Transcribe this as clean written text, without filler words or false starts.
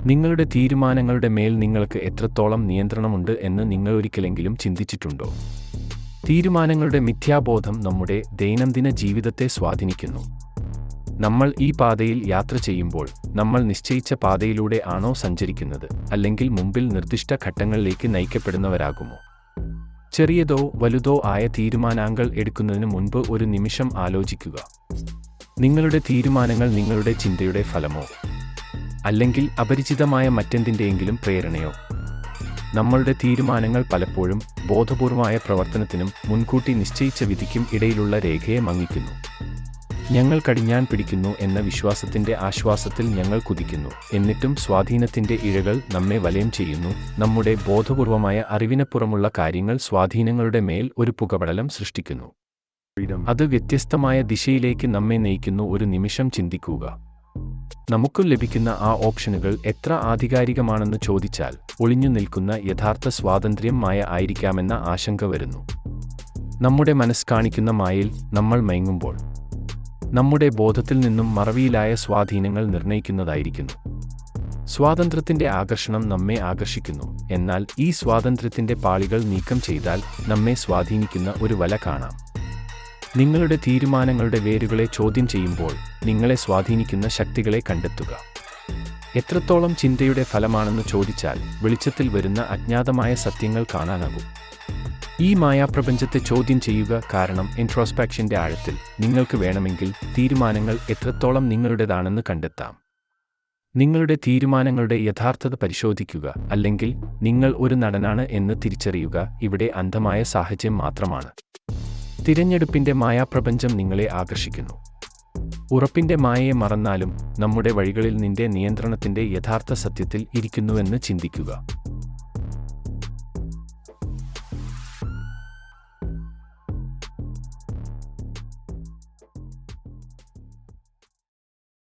നിങ്ങളുടെ തീരുമാനങ്ങളുടെ മേൽ നിങ്ങൾക്ക് എത്രത്തോളം നിയന്ത്രണമുണ്ട് എന്ന് നിങ്ങൾ ഒരിക്കലെങ്കിലും ചിന്തിച്ചിട്ടുണ്ടോ? തീരുമാനങ്ങളുടെ മിഥ്യാബോധം നമ്മുടെ ദൈനംദിന ജീവിതത്തെ സ്വാധീനിക്കുന്നു. നമ്മൾ ഈ പാതയിൽ യാത്ര ചെയ്യുമ്പോൾ നമ്മൾ നിശ്ചയിച്ച പാതയിലൂടെ ആണോ സഞ്ചരിക്കുന്നത്, അല്ലെങ്കിൽ മുമ്പിൽ നിർദ്ദിഷ്ട ഘട്ടങ്ങളിലേക്ക് നയിക്കപ്പെടുന്നവരാകുമോ? ചെറിയതോ വലുതോ ആയ തീരുമാനങ്ങൾ എടുക്കുന്നതിന് മുൻപ് ഒരു നിമിഷം ആലോചിക്കുക. നിങ്ങളുടെ തീരുമാനങ്ങൾ നിങ്ങളുടെ ചിന്തയുടെ ഫലമോ, അല്ലെങ്കിൽ അപരിചിതമായ മറ്റെന്തിൻ്റെയെങ്കിലും പ്രേരണയോ? നമ്മളുടെ തീരുമാനങ്ങൾ പലപ്പോഴും ബോധപൂർവമായ പ്രവർത്തനത്തിനും മുൻകൂട്ടി നിശ്ചയിച്ച വിധിക്കും ഇടയിലുള്ള രേഖയെ മങ്ങിക്കുന്നു. ഞങ്ങൾ കടിഞ്ഞാൺ പിടിക്കുന്നു എന്ന വിശ്വാസത്തിൻ്റെ ആശ്വാസത്തിൽ ഞങ്ങൾ കുതിക്കുന്നു, എന്നിട്ടും സ്വാധീനത്തിൻ്റെ ഇഴകൾ നമ്മെ വലയം ചെയ്യുന്നു. നമ്മുടെ ബോധപൂർവമായ അറിവിനപ്പുറമുള്ള കാര്യങ്ങൾ സ്വാധീനങ്ങളുടെ മേൽ ഒരു പുകപടലം സൃഷ്ടിക്കുന്നു. അത് വ്യത്യസ്തമായ ദിശയിലേക്ക് നമ്മെ നയിക്കുന്നു. ഒരു നിമിഷം ചിന്തിക്കുക. നമുക്ക് ലഭിക്കുന്ന ആ ഓപ്ഷനുകൾ എത്ര ആധികാരികമാണെന്ന് ചോദിച്ചാൽ, ഒളിഞ്ഞു നിൽക്കുന്ന യഥാർത്ഥ സ്വാതന്ത്ര്യം മായ ആയിരിക്കാമെന്ന ആശങ്ക വരുന്നു. നമ്മുടെ മനസ്സ് കാണിക്കുന്ന മായയിൽ നമ്മൾ മയങ്ങുമ്പോൾ നമ്മുടെ ബോധത്തിൽ നിന്നും മറവിയിലായ സ്വാധീനങ്ങൾ നിർണ്ണയിക്കുന്നതായിരിക്കുന്നു. സ്വാതന്ത്ര്യത്തിൻ്റെ ആകർഷണം നമ്മെ ആകർഷിക്കുന്നു, എന്നാൽ ഈ സ്വാതന്ത്ര്യത്തിൻ്റെ പാളികൾ നീക്കം ചെയ്താൽ നമ്മെ സ്വാധീനിക്കുന്ന ഒരു വല കാണാം. നിങ്ങളുടെ തീരുമാനങ്ങളുടെ വേരുകളെ ചോദ്യം ചെയ്യുമ്പോൾ നിങ്ങളെ സ്വാധീനിക്കുന്ന ശക്തികളെ കണ്ടെത്തുക. എത്രത്തോളം ചിന്തയുടെ ഫലമാണെന്ന് ചോദിച്ചാൽ വെളിച്ചത്തിൽ വരുന്ന അജ്ഞാതമായ സത്യങ്ങൾ കാണാനാകും. ഈ മായാപ്രപഞ്ചത്തെ ചോദ്യം ചെയ്യുക, കാരണം ഇൻട്രോസ്പെക്ഷൻ്റെ ആഴത്തിൽ നിങ്ങൾക്ക് വേണമെങ്കിൽ തീരുമാനങ്ങൾ എത്രത്തോളം നിങ്ങളുടേതാണെന്ന് കണ്ടെത്താം. നിങ്ങളുടെ തീരുമാനങ്ങളുടെ യഥാർത്ഥത പരിശോധിക്കുക, അല്ലെങ്കിൽ നിങ്ങൾ ഒരു നടനാണ് എന്ന് തിരിച്ചറിയുക. ഇവിടെ അന്ധമായ സാഹചര്യം മാത്രമാണ്. തിരഞ്ഞെടുപ്പിൻ്റെ മായാപ്രപഞ്ചം നിങ്ങളെ ആകർഷിക്കുന്നു. ഉറപ്പിൻ്റെ മായയെ മറന്നാലും നമ്മുടെ വഴികളിൽ നിന്റെ നിയന്ത്രണത്തിൻ്റെ യഥാർത്ഥ സത്യത്തിൽ ഇരിക്കുന്നുവെന്ന് ചിന്തിക്കുക.